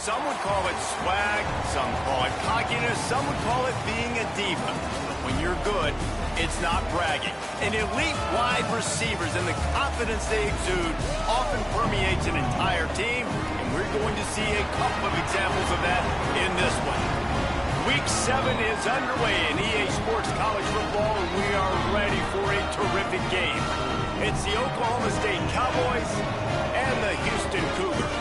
Some would call it swag, some call it cockiness, some would call it being a diva. But when you're good, it's not bragging. And elite wide receivers and the confidence they exude often permeates an entire team, and we're going to see a couple of examples of that in this one. Week 7 is underway in EA Sports College Football, and we are ready for a terrific game. It's the Oklahoma State Cowboys and the Houston Cougars.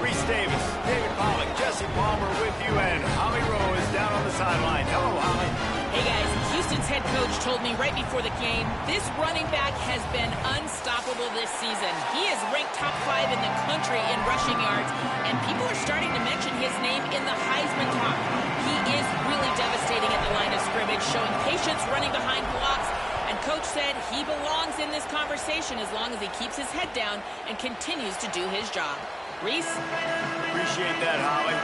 Reese Davis, David Pollack, Jesse Palmer with you, and Holly Rowe is down on the sideline. Hello, Holly. Hey, guys. Houston's head coach told me right before the game, this running back has been unstoppable this season. He is ranked top 5 in the country in rushing yards, and people are starting to mention his name in the Heisman talk. He is really devastating at the line of scrimmage, showing patience running behind blocks, and Coach said he belongs in this conversation as long as he keeps his head down and continues to do his job. Reese? Appreciate that, Holly.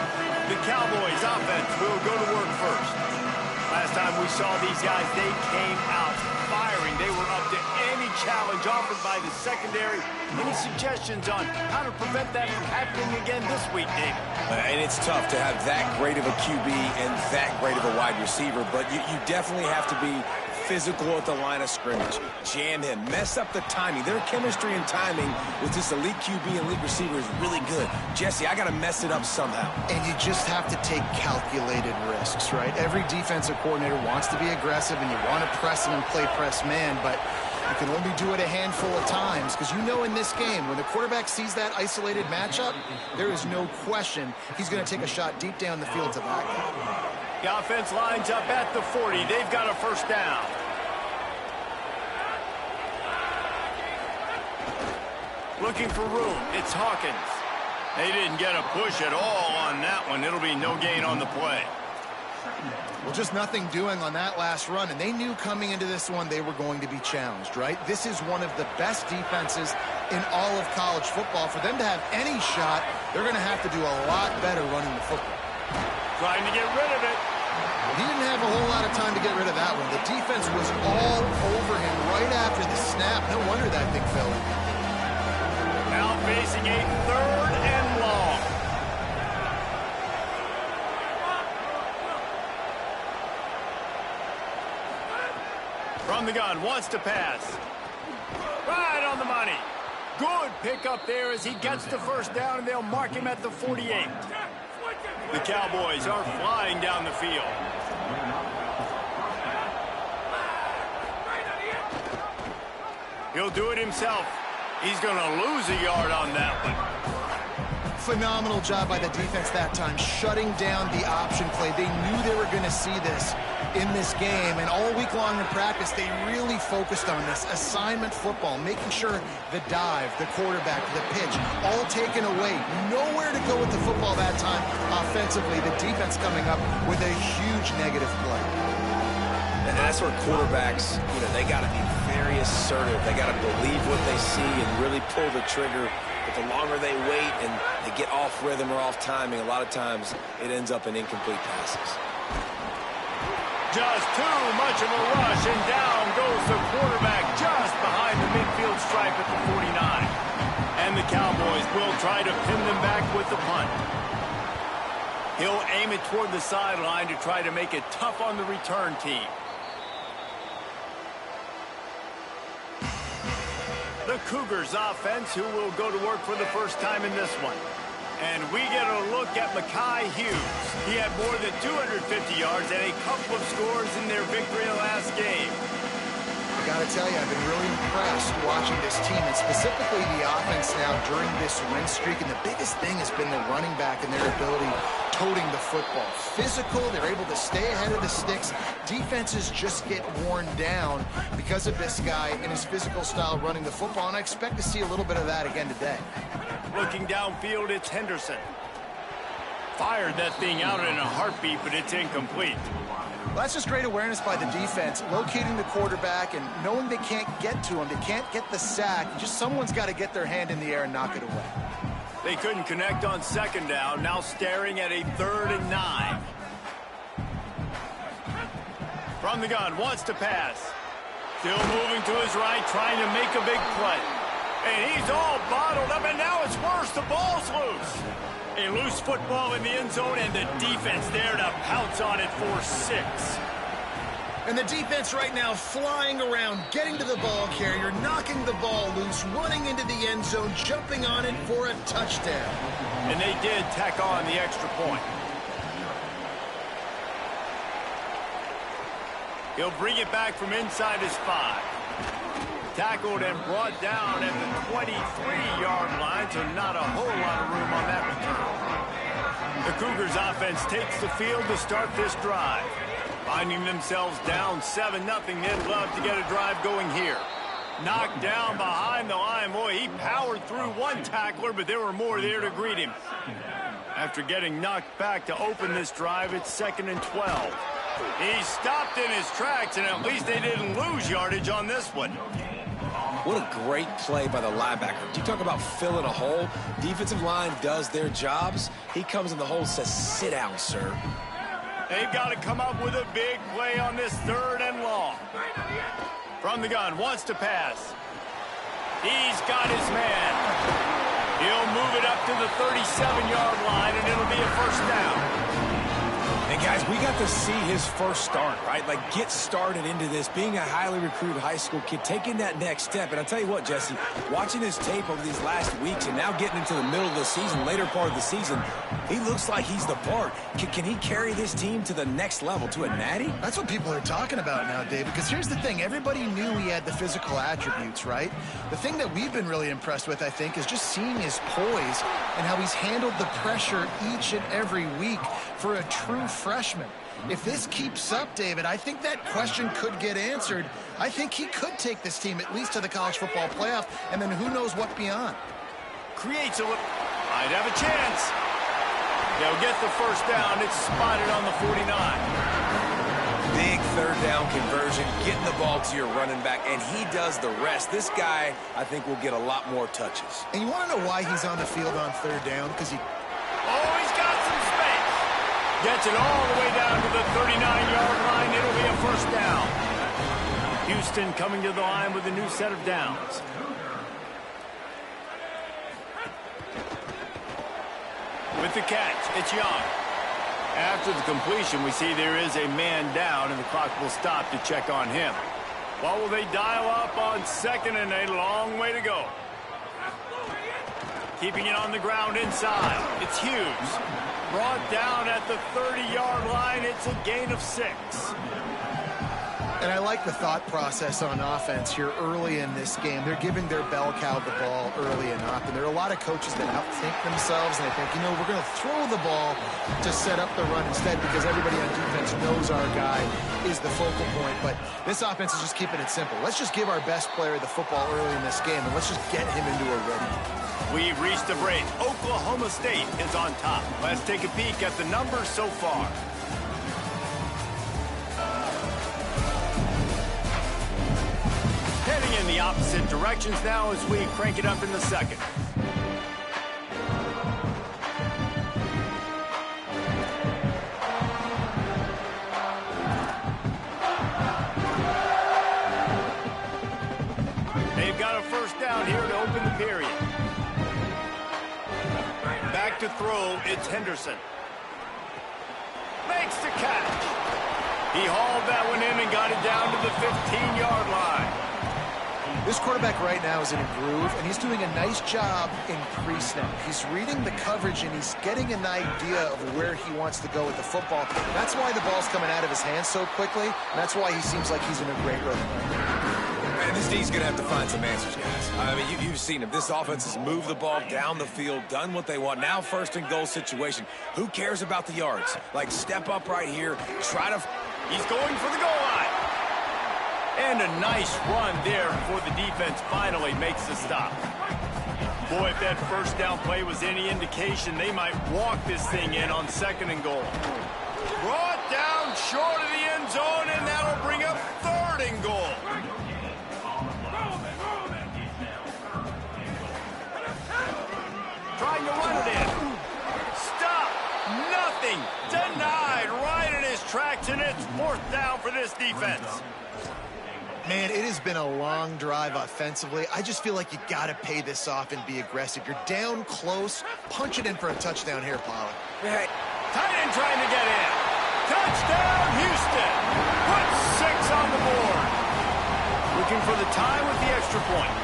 The Cowboys offense will go to work first. Last time we saw these guys, they came out firing. They were up to any challenge offered by the secondary. Any suggestions on how to prevent that from happening again this week, David? And it's tough to have that great of a QB and that great of a wide receiver, but you definitely have to be physical at the line of scrimmage. Jam him. Mess up the timing. Their chemistry and timing with this elite QB and elite receiver is really good. Jesse, I got to mess it up somehow. And you just have to take calculated risks, right? Every defensive coordinator wants to be aggressive, and you want to press him and play press man, but you can only do it a handful of times because you know in this game, when the quarterback sees that isolated matchup, there is no question he's going to take a shot deep down the field to that guy. The offense lines up at the 40. They've got a first down. Looking for room. It's Hawkins. They didn't get a push at all on that one. It'll be no gain on the play. Well, just nothing doing on that last run, and they knew coming into this one they were going to be challenged, right? This is one of the best defenses in all of college football. For them to have any shot, they're going to have to do a lot better running the football. Trying to get rid of it. He didn't have a whole lot of time to get rid of that one. The defense was all over him right after the snap. No wonder that thing fell in. Now facing a 3rd and long. From the gun, wants to pass. Right on the money. Good pickup there as he gets the first down, and they'll mark him at the 48. The Cowboys are flying down the field. He'll do it himself. He's going to lose a yard on that one. Phenomenal job by the defense that time, shutting down the option play. They knew they were going to see this in this game, and all week long in practice, they really focused on this assignment football, making sure the dive, the quarterback, the pitch, all taken away. Nowhere to go with the football that time offensively. The defense coming up with a huge negative play. And that's where quarterbacks, they got to be very assertive. They got to believe what they see and really pull the trigger. But the longer they wait and they get off rhythm or off timing, a lot of times it ends up in incomplete passes. Just too much of a rush, and down goes the quarterback just behind the midfield stripe at the 49. And the Cowboys will try to pin them back with the punt. He'll aim it toward the sideline to try to make it tough on the return team. The Cougars offense, who will go to work for the first time in this one. And we get a look at Mekhi Hughes. He had more than 250 yards and a couple of scores in their victory last game. I got to tell you, I've been really impressed watching this team, and specifically the offense now during this win streak. And the biggest thing has been the running back and their ability toting the football. Physical, they're able to stay ahead of the sticks. Defenses just get worn down because of this guy and his physical style running the football, and I expect to see a little bit of that again today. Looking downfield, it's Henderson. Fired that thing out in a heartbeat, but it's incomplete. Well, that's just great awareness by the defense, locating the quarterback and knowing they can't get to him. They can't get the sack. Just someone's got to get their hand in the air and knock it away. They couldn't connect on second down, now staring at a 3rd and 9. From the gun, wants to pass. Still moving to his right, trying to make a big play. And he's all bottled up, and now it's worse. The ball's loose. A loose football in the end zone, and the defense there to pounce on it for 6. And the defense right now flying around, getting to the ball carrier, knocking the ball loose, running into the end zone, jumping on it for a touchdown. And they did tack on the extra point. He'll bring it back from inside his 5. Tackled and brought down at the 23-yard line, so not a whole lot of room on that return. The Cougars offense takes the field to start this drive. Finding themselves down 7-0, they'd love to get a drive going here. Knocked down behind the line. Boy, he powered through one tackler, but there were more there to greet him. After getting knocked back to open this drive, it's 2nd and 12. He stopped in his tracks, and at least they didn't lose yardage on this one. What a great play by the linebacker. You talk about filling a hole. Defensive line does their jobs. He comes in the hole and says, sit down, sir. They've got to come up with a big play on this 3rd and long. From the gun, wants to pass. He's got his man. He'll move it up to the 37-yard line, and it'll be a 1st down. And guys, we got to see his first start, right? Like, get started into this, being a highly recruited high school kid, taking that next step. And I'll tell you what, Jesse, watching his tape over these last weeks and now getting into the middle of the season, later part of the season, he looks like he's the part. Can he carry this team to the next level, to a natty? That's what people are talking about now, David, because here's the thing. Everybody knew he had the physical attributes, right? The thing that we've been really impressed with, I think, is just seeing his poise and how he's handled the pressure each and every week for a true freshman. If this keeps up, David, I think that question could get answered. I think he could take this team at least to the college football playoff, and then who knows what beyond. Creates a look. Might have a chance. They'll get the 1st down. It's spotted on the 49. Big 3rd down conversion, getting the ball to your running back, and he does the rest. This guy, I think, will get a lot more touches. And you want to know why he's on the field on 3rd down? Because he... Oh, he's got some space. Gets it all the way down to the 39-yard line. It'll be a 1st down. Houston coming to the line with a new set of downs. With the catch, it's Young. After the completion, we see there is a man down, and the clock will stop to check on him. What will they dial up on 2nd and a long way to go? Keeping it on the ground inside. It's Hughes. Brought down at the 30-yard line. It's a gain of 6. And I like the thought process on offense here early in this game. They're giving their bell cow the ball early and often. There are a lot of coaches that outthink themselves, and they think, you know, we're going to throw the ball to set up the run instead because everybody on defense knows our guy is the focal point. But this offense is just keeping it simple. Let's just give our best player the football early in this game, and let's just get him into a rhythm. We've reached the break. Oklahoma State is on top. Let's take a peek at the numbers so far. Heading in the opposite directions now as we crank it up in the 2nd. They've got a 1st down here to open the period. Back to throw, it's Henderson. Makes the catch. He hauled that one in and got it down to the 15-yard line. This quarterback right now is in a groove, and he's doing a nice job in pre-snap. He's reading the coverage, and he's getting an idea of where he wants to go with the football. That's why the ball's coming out of his hands so quickly, and that's why he seems like he's in a great rhythm. Man, this D's going to have to find some answers, guys. I mean, you've seen him. This offense has moved the ball down the field, done what they want. Now 1st and goal situation. Who cares about the yards? Like, step up right here, try to... He's going for the goal line. And a nice run there before the defense finally makes the stop. Boy, if that 1st down play was any indication, they might walk this thing in on 2nd and goal. Brought down short of the end zone, and that'll bring up 3rd and goal. Trying to run it in. Stop. Nothing. Denied right in his tracks, and it's 4th down for this defense. Man, it has been a long drive offensively. I just feel like you got to pay this off and be aggressive. You're down close. Punch it in for a touchdown here, Pollard. Hey. Tight end trying to get in. Touchdown, Houston. Put 6 on the board. Looking for the tie with the extra point.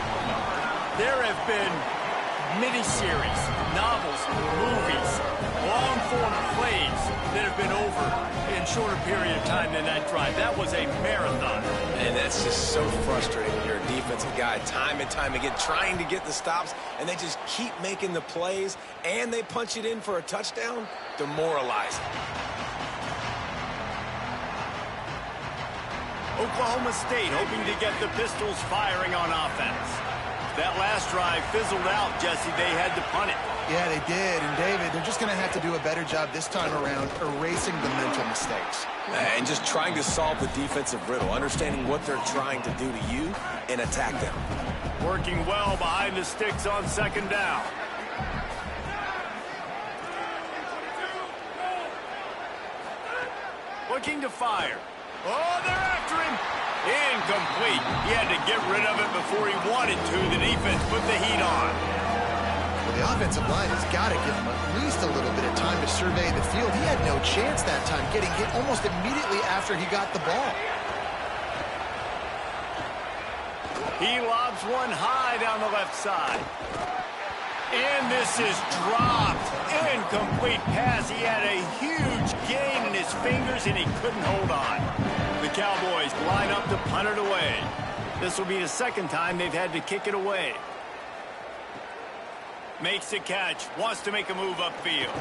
There have been miniseries, novels, movies, long-form plays that have been over in shorter period of time than that drive. That was a marathon. And that's just so frustrating when you're a defensive guy time and time again trying to get the stops, and they just keep making the plays, and they punch it in for a touchdown. Demoralizing. Oklahoma State hoping to get the Pistols firing on offense. That last drive fizzled out, Jesse. They had to punt it. Yeah, they did. And, David, they're just going to have to do a better job this time around erasing the mental mistakes. And just trying to solve the defensive riddle, understanding what they're trying to do to you and attack them. Working well behind the sticks on second down. Looking to fire. Oh, they're after him. Incomplete. He had to get rid of it before he wanted to. The defense put the heat on. Well, the offensive line has got to give him at least a little bit of time to survey the field. He had no chance that time, getting hit almost immediately after he got the ball. He lobs one high down the left side. And this is dropped. Incomplete pass. He had a huge gain in his fingers, and he couldn't hold on. The Cowboys line up to punt it away. This will be the second time they've had to kick it away. Makes the catch. Wants to make a move upfield.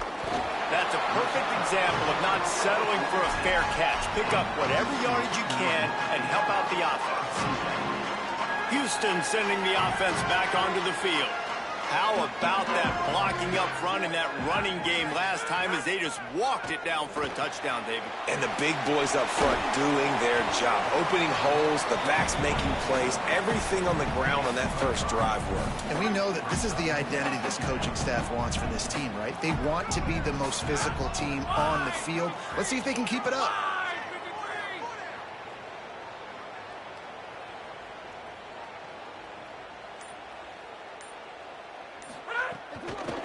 That's a perfect example of not settling for a fair catch. Pick up whatever yardage you can and help out the offense. Houston sending the offense back onto the field. How about that blocking up front and that running game last time as they just walked it down for a touchdown, David? And the big boys up front doing their job. Opening holes, the backs making plays, everything on the ground on that first drive worked. And we know that this is the identity this coaching staff wants for this team, right? They want to be the most physical team on the field. Let's see if they can keep it up.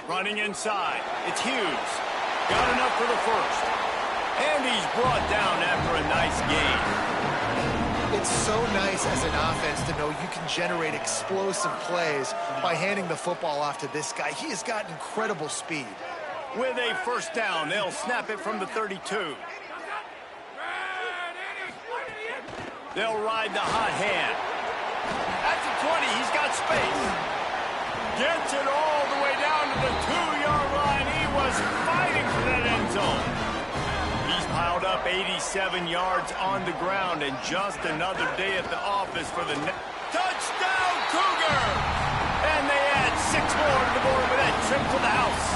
Running inside. It's Hughes. Got enough for the first. And he's brought down after a nice gain. It's so nice as an offense to know you can generate explosive plays by handing the football off to this guy. He has got incredible speed. With a first down, they'll snap it from the 32. They'll ride the hot hand. At the 20, he's got space. Gets it all the way down to the 2-yard line. He was fighting for that end zone. He's piled up 87 yards on the ground, and just another day at the office for the touchdown Cougar! And they add 6 more to the board with that trip to the house.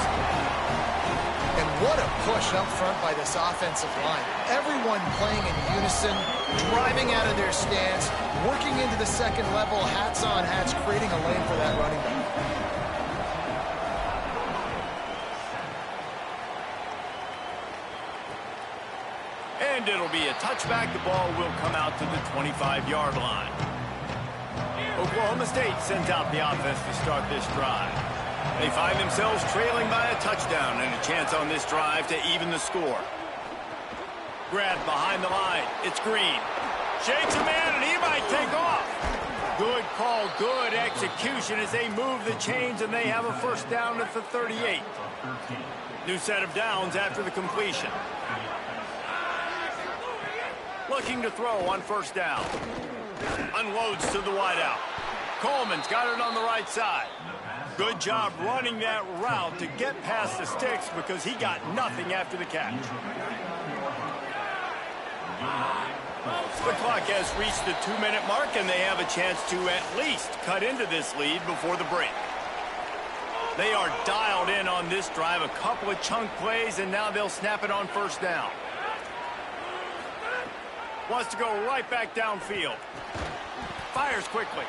And what a push up front by this offensive line. Everyone playing in unison, driving out of their stance, working into the second level, hats on hats, creating a lane for that running back. And it'll be a touchback. The ball will come out to the 25-yard line. Oklahoma State sends out the offense to start this drive. They find themselves trailing by a touchdown and a chance on this drive to even the score. Grabbed behind the line. It's Green. Shakes a man, and he might take off. Good call, good execution as they move the chains, and they have a first down at the 38. New set of downs after the completion. Looking to throw on first down. Unloads to the wideout. Coleman's got it on the right side. Good job running that route to get past the sticks because he got nothing after the catch. The clock has reached the 2-minute mark, and they have a chance to at least cut into this lead before the break. They are dialed in on this drive, a couple of chunk plays, and now they'll snap it on first down. Wants to go right back downfield. Fires quickly.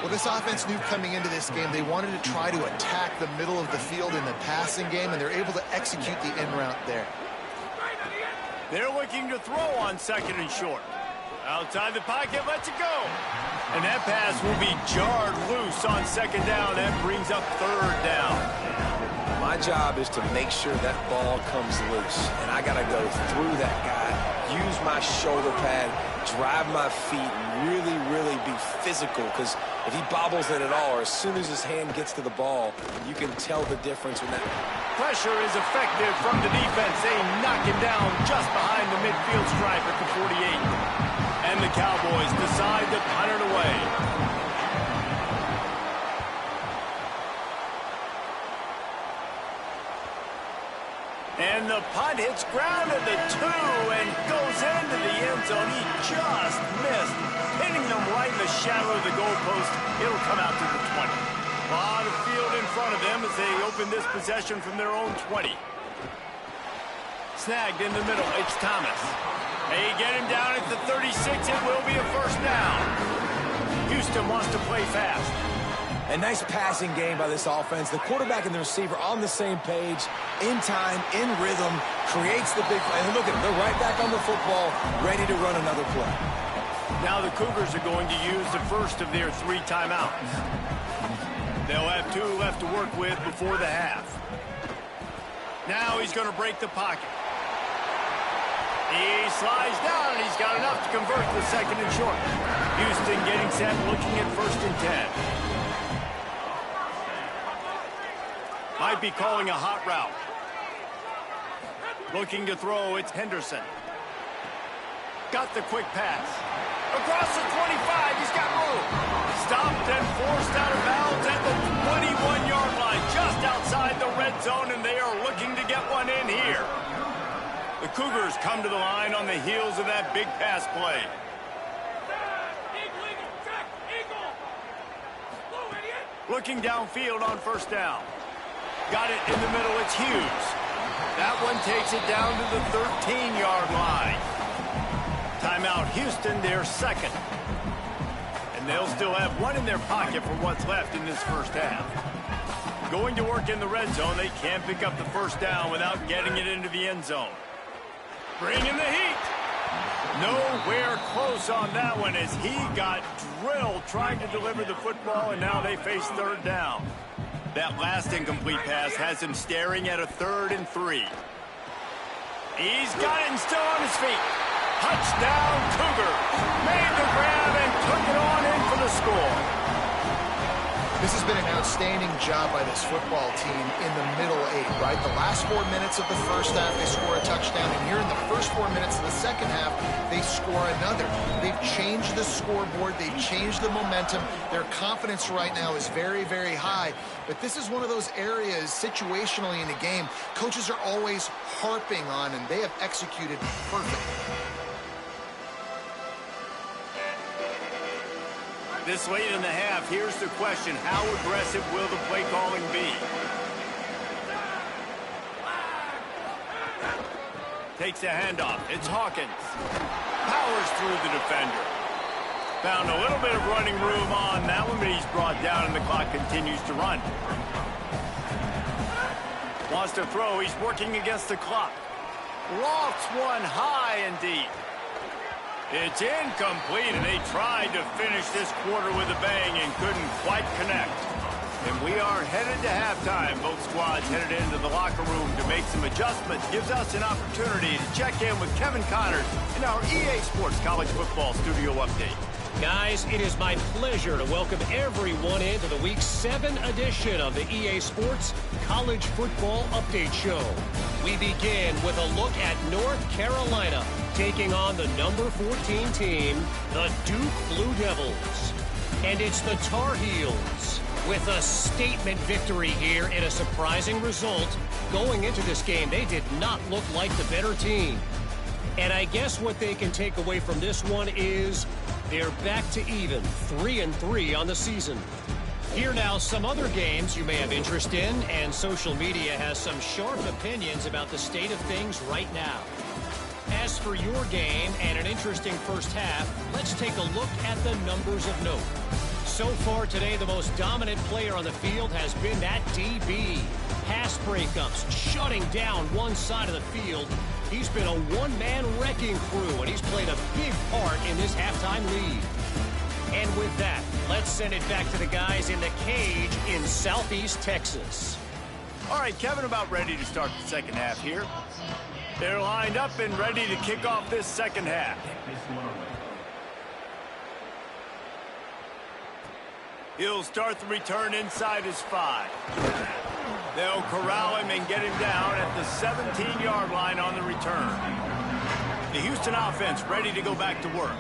Well, this offense knew coming into this game they wanted to try to attack the middle of the field in the passing game, and they're able to execute the in route there. They're looking to throw on second and short. Outside the pocket, lets it go. And that pass will be jarred loose on second down. That brings up third down. My job is to make sure that ball comes loose. And I got to go through that guy, use my shoulder pad, drive my feet, and really, really be physical. Because if he bobbles it at all, or as soon as his hand gets to the ball, you can tell the difference when that... Pressure is effective from the defense. They knock him down just behind the midfield stripe at the 48. And the Cowboys decide to punt it away. And the punt hits ground at the 2 and goes into the end zone. He just missed, hitting them right in the shadow of the goalpost. It'll come out to the 20. A lot of field in front of them as they open this possession from their own 20. Snagged in the middle. It's Thomas. They get him down at the 36. It will be a first down. Houston wants to play fast. A nice passing game by this offense. The quarterback and the receiver on the same page, in time, in rhythm, creates the big play. And look at them. They're right back on the football, ready to run another play. Now the Cougars are going to use the first of their 3 timeouts. They'll have 2 left to work with before the half. Now he's going to break the pocket. He slides down, and he's got enough to convert the second and short. Houston getting set, looking at 1st and 10. Might be calling a hot route. Looking to throw, it's Henderson. Got the quick pass. Across the 25, he's got room. Stopped and forced out of bounds at the 21-yard line, just outside the red zone, and they are looking to get one in here. The Cougars come to the line on the heels of that big pass play. Looking downfield on 1st down. Got it in the middle, it's Hughes. That one takes it down to the 13-yard line. Timeout Houston, their second. And they'll still have 1 in their pocket for what's left in this first half. Going to work in the red zone, they can't pick up the first down without getting it into the end zone. Bringing the heat. Nowhere close on that one as he got drilled trying to deliver the football, and now they face 3rd down. That last incomplete pass has him staring at a 3rd and 3. He's got it and still on his feet. Touchdown Cougars. Made the grab and took it on in for the score. This has been an outstanding job by this football team in the middle 8, right? The last 4 minutes of the first half, they score a touchdown, and here in the first 4 minutes of the second half, they score another. They've changed the scoreboard. They've changed the momentum. Their confidence right now is very, very high, but this is one of those areas situationally in the game coaches are always harping on, and they have executed perfectly. This late in the half, here's the question. How aggressive will the play calling be? Takes a handoff. It's Hawkins. Powers through the defender. Found a little bit of running room on that one, but he's brought down and the clock continues to run. Wants to throw. He's working against the clock. Lofts one high and deep. It's incomplete, and they tried to finish this quarter with a bang and couldn't quite connect. And we are headed to halftime. Both squads headed into the locker room to make some adjustments. Gives us an opportunity to check in with Kevin Connors in our EA Sports College Football Studio Update. Guys, it is my pleasure to welcome everyone into the Week 7 edition of the EA Sports College Football Update Show. We begin with a look at North Carolina taking on the number 14 team, the Duke Blue Devils. And it's the Tar Heels with a statement victory here in a surprising result. Going into this game, they did not look like the better team. And I guess what they can take away from this one is they're back to even, 3-3 on the season. Here now, some other games you may have interest in, and social media has some sharp opinions about the state of things right now. As for your game and an interesting first half, let's take a look at the numbers of note. So far today, the most dominant player on the field has been that DB. pass breakups, shutting down one side of the field. He's been a one-man wrecking crew, and he's played a big part in this halftime lead. And with that, let's send it back to the guys in the cage in Southeast Texas. All right, Kevin, about ready to start the second half here. They're lined up and ready to kick off this second half. He'll start the return inside his 5. They'll corral him and get him down at the 17-yard line on the return. The Houston offense ready to go back to work.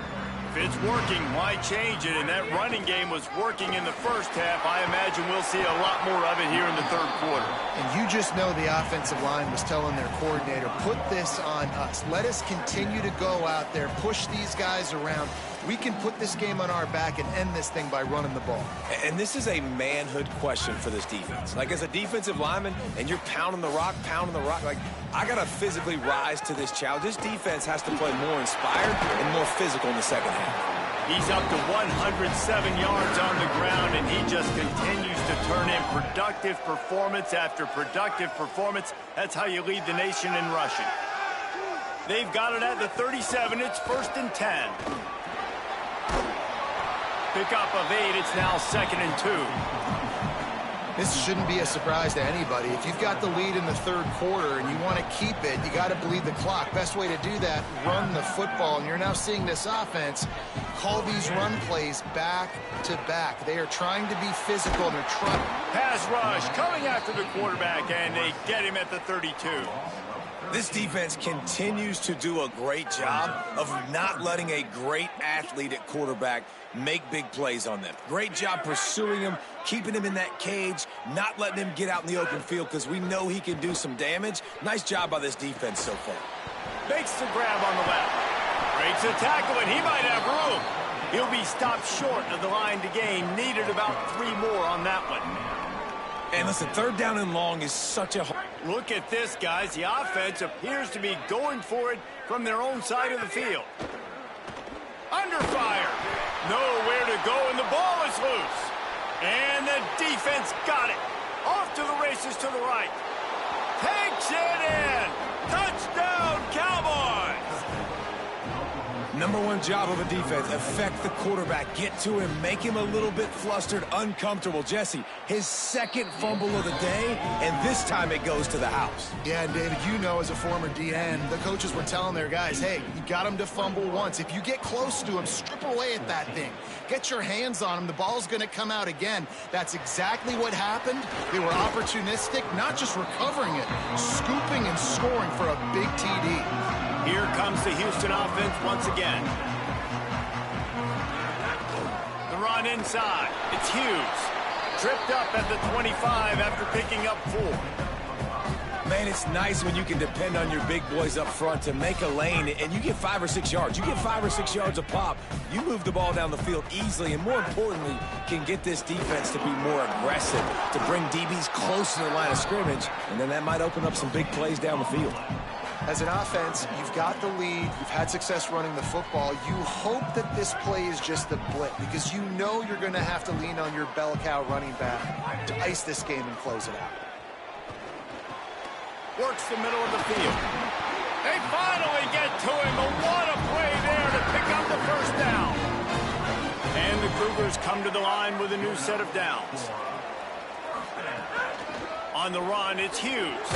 If it's working, why change it? And that running game was working in the first half. I imagine we'll see a lot more of it here in the third quarter. And you just know the offensive line was telling their coordinator, put this on us. Let us continue to go out there, push these guys around. We can put this game on our back and end this thing by running the ball. And this is a manhood question for this defense. Like, as a defensive lineman, and you're pounding the rock, like, I got to physically rise to this challenge. This defense has to play more inspired and more physical in the second half. He's up to 107 yards on the ground, and he just continues to turn in productive performance after productive performance. That's how you lead the nation in rushing. They've got it at the 37. It's 1st and 10. Pickup of 8. It's now 2nd and 2. This shouldn't be a surprise to anybody. If you've got the lead in the third quarter and you want to keep it, you got to bleed the clock. Best way to do that, run the football. And you're now seeing this offense call these run plays back to back. They are trying to be physical, and they're trying. Pass rush coming after the quarterback, and they get him at the 32. This defense continues to do a great job of not letting a great athlete at quarterback make big plays on them. Great job pursuing him, keeping him in that cage, not letting him get out in the open field because we know he can do some damage. Nice job by this defense so far. Makes the grab on the left. Breaks a tackle, and he might have room. He'll be stopped short of the line to gain. Needed about 3 more on that one. And listen, 3rd down and long is such a hard. Look at this, guys. The offense appears to be going for it from their own side of the field. Under fire. Nowhere to go, and the ball is loose. And the defense got it. Off to the races to the right. Takes it in. Touchdown, Cowboys. Number one job of a defense, affect the quarterback, get to him, make him a little bit flustered, uncomfortable. Jesse, his 2nd fumble of the day, and this time it goes to the house. Yeah, and David, you know, as a former DN, the coaches were telling their guys, hey, you got him to fumble once. If you get close to him, strip away at that thing. Get your hands on him. The ball's going to come out again. That's exactly what happened. They were opportunistic, not just recovering it, scooping and scoring for a big TD. Here comes the Houston offense once again. The run inside. It's Hughes. Tripped up at the 25 after picking up 4. Man, it's nice when you can depend on your big boys up front to make a lane, and you get 5 or 6 yards. You get 5 or 6 yards a pop. You move the ball down the field easily, and more importantly, can get this defense to be more aggressive, to bring DBs close to the line of scrimmage, and then that might open up some big plays down the field. As an offense, you've got the lead, you've had success running the football. You hope that this play is just a blip because you know you're going to have to lean on your bell cow running back to ice this game and close it out. Works the middle of the field. They finally get to him, but what a play there to pick up the 1st down. And the Cougars come to the line with a new set of downs. On the run, it's Hughes.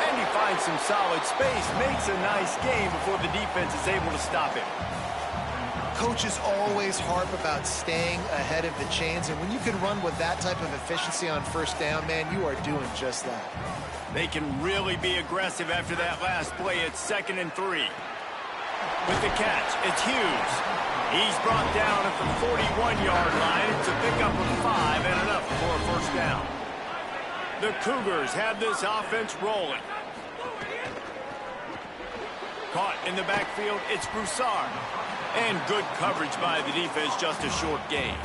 And he finds some solid space, makes a nice game before the defense is able to stop him. Coaches always harp about staying ahead of the chains, and when you can run with that type of efficiency on 1st down, man, you are doing just that. They can really be aggressive after that last play. It's 2nd and 3. With the catch, it's Hughes. He's brought down at the 41-yard line. It's a pickup of 5 and enough for a 1st down. The Cougars have this offense rolling. Caught in the backfield, it's Broussard. And good coverage by the defense, just a short gain.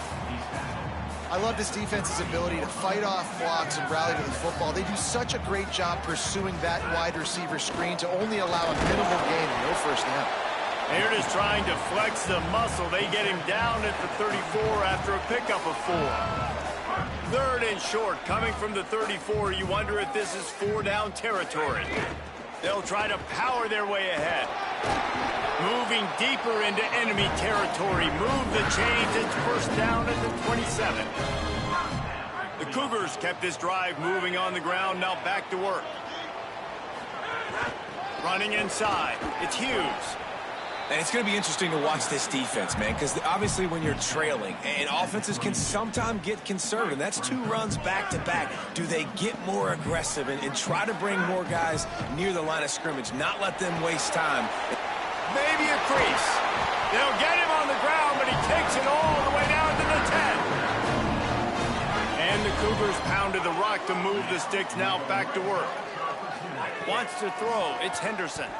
I love this defense's ability to fight off blocks and rally to the football. They do such a great job pursuing that wide receiver screen to only allow a minimal gain and no 1st down. They're just trying to flex the muscle. They get him down at the 34 after a pickup of 4. 3rd and short coming from the 34. You wonder if this is 4-down territory. They'll try to power their way ahead. Moving deeper into enemy territory. Move the chains. It's 1st down at the 27. The Cougars kept this drive moving on the ground. Now back to work. Running inside. It's Hughes. And it's going to be interesting to watch this defense, man, because obviously when you're trailing, and offenses can sometimes get conservative. That's 2 runs back-to-back. Do they get more aggressive and try to bring more guys near the line of scrimmage, not let them waste time? Maybe a crease. They'll get him on the ground, but he takes it all the way down to the 10. And the Cougars pounded the rock to move the sticks. Now back to work. Wants to throw. It's Henderson.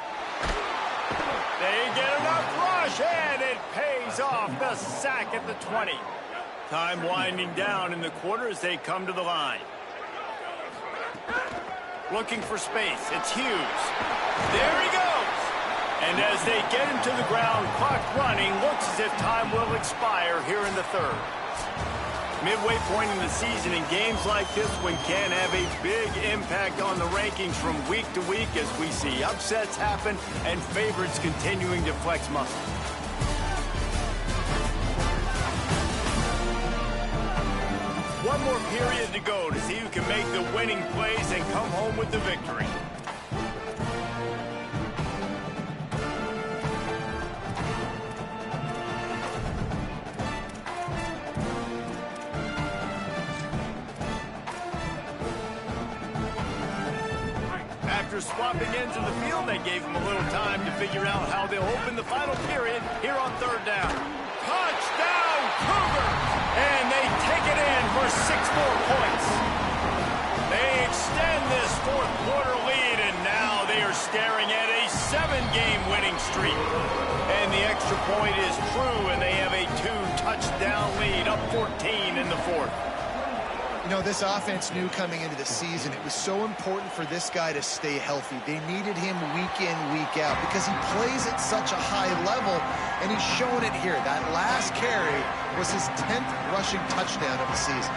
They get enough rush, and it pays off. The sack at the 20. Time winding down in the quarter as they come to the line. Looking for space. It's Hughes. There he goes. And as they get him to the ground, clock running, looks as if time will expire here in the 3rd. Midway point in the season, in games like this one can have a big impact on the rankings from week to week as we see upsets happen and favorites continuing to flex muscle. One more period to go to see who can make the winning plays and come home with the victory. After swapping ends of the field, they gave them a little time to figure out how they'll open the final period here on 3rd down. Touchdown, Cougars! And they take it in for 6 more points. They extend this 4th quarter lead, and now they are staring at a 7-game winning streak. And the extra point is true, and they have a 2-touchdown lead, up 14 in the 4th. You know, this offense knew coming into the season it was so important for this guy to stay healthy. They needed him week in, week out because he plays at such a high level, and he's showing it here. That last carry was his 10th rushing touchdown of the season.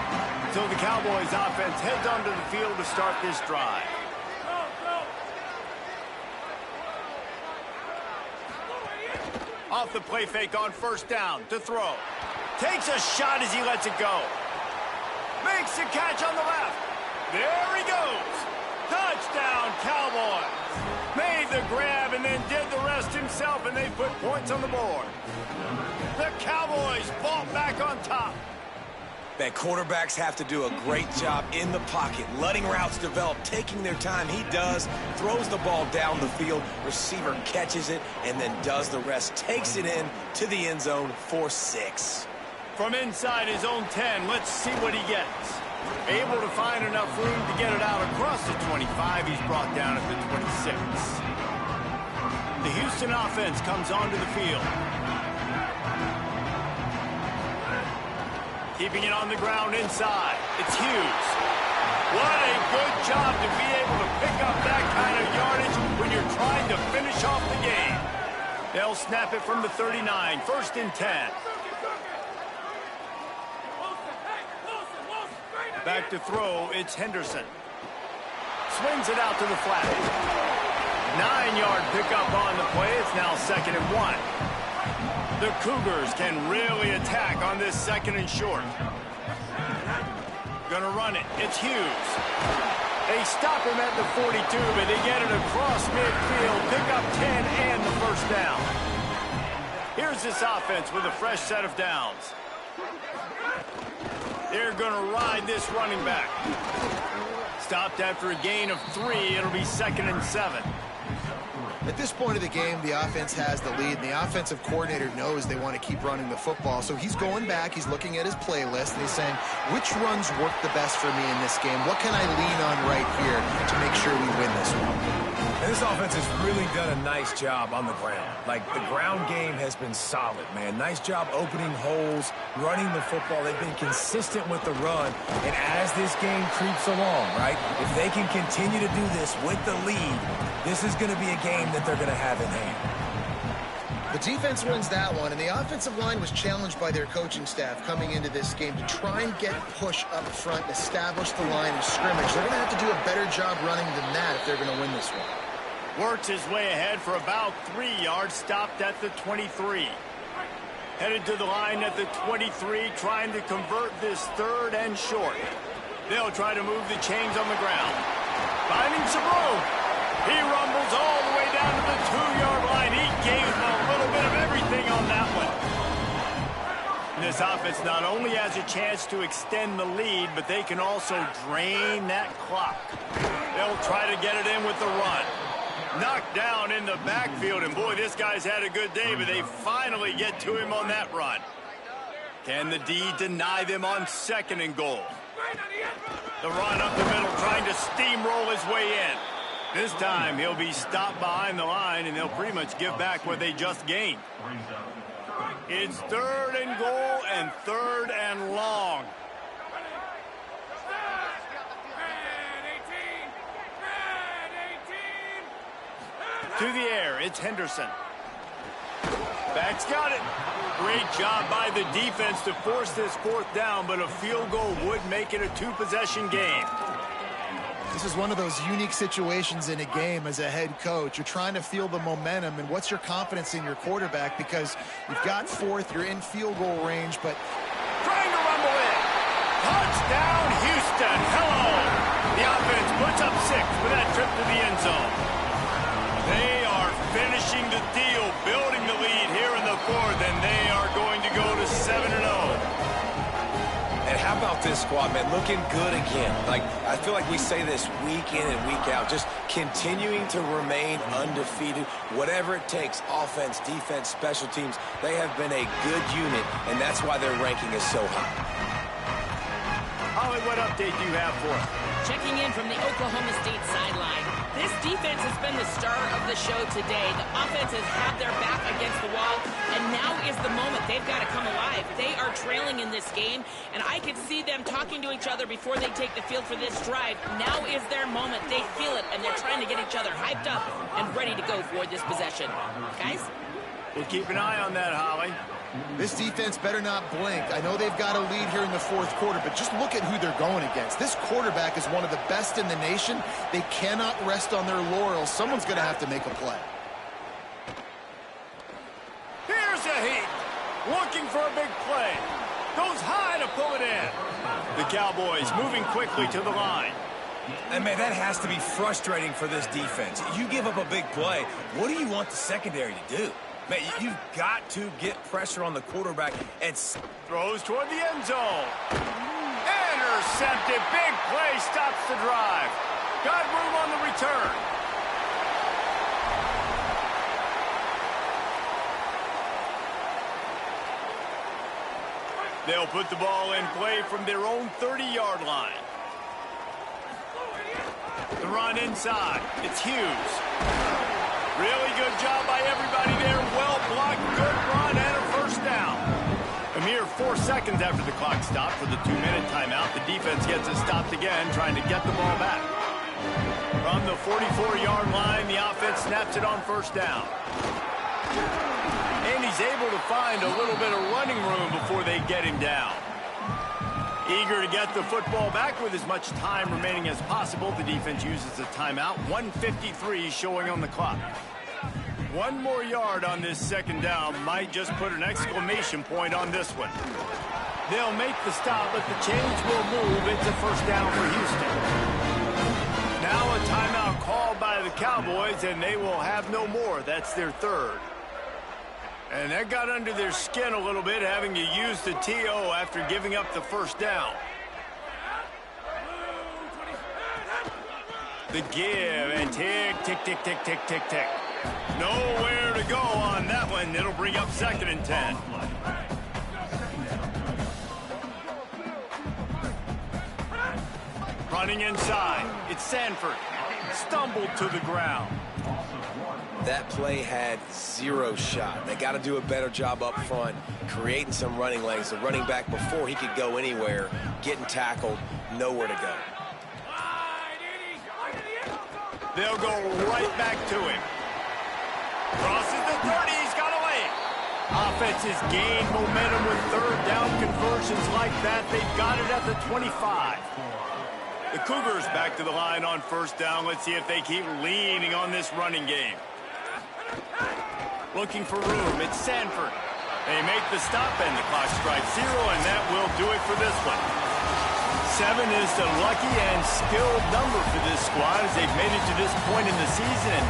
So the Cowboys offense heads onto the field to start this drive. Off the play fake on 1st down to throw. Takes a shot as he lets it go. Makes the catch on the left. There he goes. Touchdown, Cowboys. Made the grab and then did the rest himself, and they put points on the board. The Cowboys fall back on top. That quarterbacks have to do a great job in the pocket, letting routes develop, taking their time. He does, throws the ball down the field, receiver catches it, and then does the rest, takes it in to the end zone for 6. From inside his own 10, let's see what he gets. Able to find enough room to get it out across the 25. He's brought down at the 26. The Houston offense comes onto the field. Keeping it on the ground inside. It's Hughes. What a good job to be able to pick up that kind of yardage when you're trying to finish off the game. They'll snap it from the 39. 1st and 10. Back to throw, it's Henderson. Swings it out to the flat. 9-yard pickup on the play. It's now 2nd and 1. The Cougars can really attack on this 2nd and short. Gonna run it. It's Hughes. They stop him at the 42, but they get it across midfield. Pick up 10 and the 1st down. Here's this offense with a fresh set of downs. They're going to ride this running back. Stopped after a gain of 3. It'll be 2nd and 7. At this point of the game, the offense has the lead, and the offensive coordinator knows they want to keep running the football. So he's going back, he's looking at his playlist, and he's saying, which runs work the best for me in this game? What can I lean on right here to make sure we win this one? And this offense has really done a nice job on the ground. Like, the ground game has been solid, man. Nice job opening holes, running the football. They've been consistent with the run. And as this game creeps along, right, if they can continue to do this with the lead, this is going to be a game that they're going to have in hand. The defense wins that one, and the offensive line was challenged by their coaching staff coming into this game to try and get push up front and establish the line of scrimmage. They're going to have to do a better job running than that if they're going to win this one. Works his way ahead for about 3 yards, stopped at the 23. Headed to the line at the 23, trying to convert this 3rd and short. They'll try to move the chains on the ground. Finding some room. He rumbles all the way down to the 2-yard line. He gave them a little bit of everything on that one. This offense not only has a chance to extend the lead, but they can also drain that clock. They'll try to get it in with the run. Knocked down in the backfield, and boy, this guy's had a good day, but they finally get to him on that run. Can the D deny them on 2nd and goal? The run up the middle, trying to steamroll his way in. This time, he'll be stopped behind the line, and they'll pretty much give back what they just gained. It's 3rd and goal and 3rd and long. To the air, it's Henderson. Back's got it. Great job by the defense to force this 4th down, but a field goal would make it a 2-possession game. This is one of those unique situations in a game as a head coach. You're trying to feel the momentum, and what's your confidence in your quarterback, because you've got 4th, you're in field goal range, but... Trying to rumble in. Touchdown, Houston. Hello. The offense puts up 6 for that trip to the end zone. They are finishing the deal, building the lead here in the 4th, and they are going to go to 7-0. And how about this squad, man? Looking good again. Like, I feel like we say this week in and week out, just continuing to remain undefeated. Whatever it takes, offense, defense, special teams, they have been a good unit, and that's why their ranking is so high. Holly, what update do you have for us? Checking in from the Oklahoma State sideline. This defense has been the star of the show today. The offense has had their back against the wall, and now is the moment. They've got to come alive. They are trailing in this game, and I could see them talking to each other before they take the field for this drive. Now is their moment. They feel it, and they're trying to get each other hyped up and ready to go for this possession. Guys? We'll keep an eye on that, Holly. This defense better not blink. I know they've got a lead here in the 4th quarter, but just look at who they're going against. This quarterback is one of the best in the nation. They cannot rest on their laurels. Someone's going to have to make a play. Here's a heat. Looking for a big play. Goes high to pull it in. The Cowboys moving quickly to the line. And, man, that has to be frustrating for this defense. You give up a big play. What do you want the secondary to do? Man, you've got to get pressure on the quarterback and throws toward the end zone. Intercepted. Big play stops the drive. Got room on the return. They'll put the ball in play from their own 30-yard line. The run inside. It's Hughes. Really good job by everybody there. Well blocked, good run, and a 1st down. A mere 4 seconds after the clock stopped for the 2-minute timeout, the defense gets it stopped again, trying to get the ball back. From the 44-yard line, the offense snaps it on 1st down. And he's able to find a little bit of running room before they get him down. Eager to get the football back with as much time remaining as possible. The defense uses a timeout. 1:53 showing on the clock. 1 more yard on this 2nd down might just put an exclamation point on this one. They'll make the stop, but the chains will move. It's a 1st down for Houston. Now a timeout called by the Cowboys, and they will have no more. That's their 3rd. And that got under their skin a little bit, having to use the TO after giving up the 1st down. The give, and tick, tick, tick, tick, tick, tick, tick. Nowhere to go on that one. It'll bring up 2nd and 10. Running inside. It's Sanford. Stumbled to the ground. that play had 0 shot. They got to do a better job up front, creating some running lanes. The running back, before he could go anywhere, getting tackled, nowhere to go. They'll go right back to him. Crosses the 30, he's got away. offense has gained momentum with third down conversions like that. They've got it at the 25. The Cougars back to the line on first down. Let's see if they keep leaning on this running game. Looking for room. It's Sanford. They make the stop, and the clock strikes 0, and that will do it for this one. 7 is the lucky and skilled number for this squad as they've made it to this point in the season, and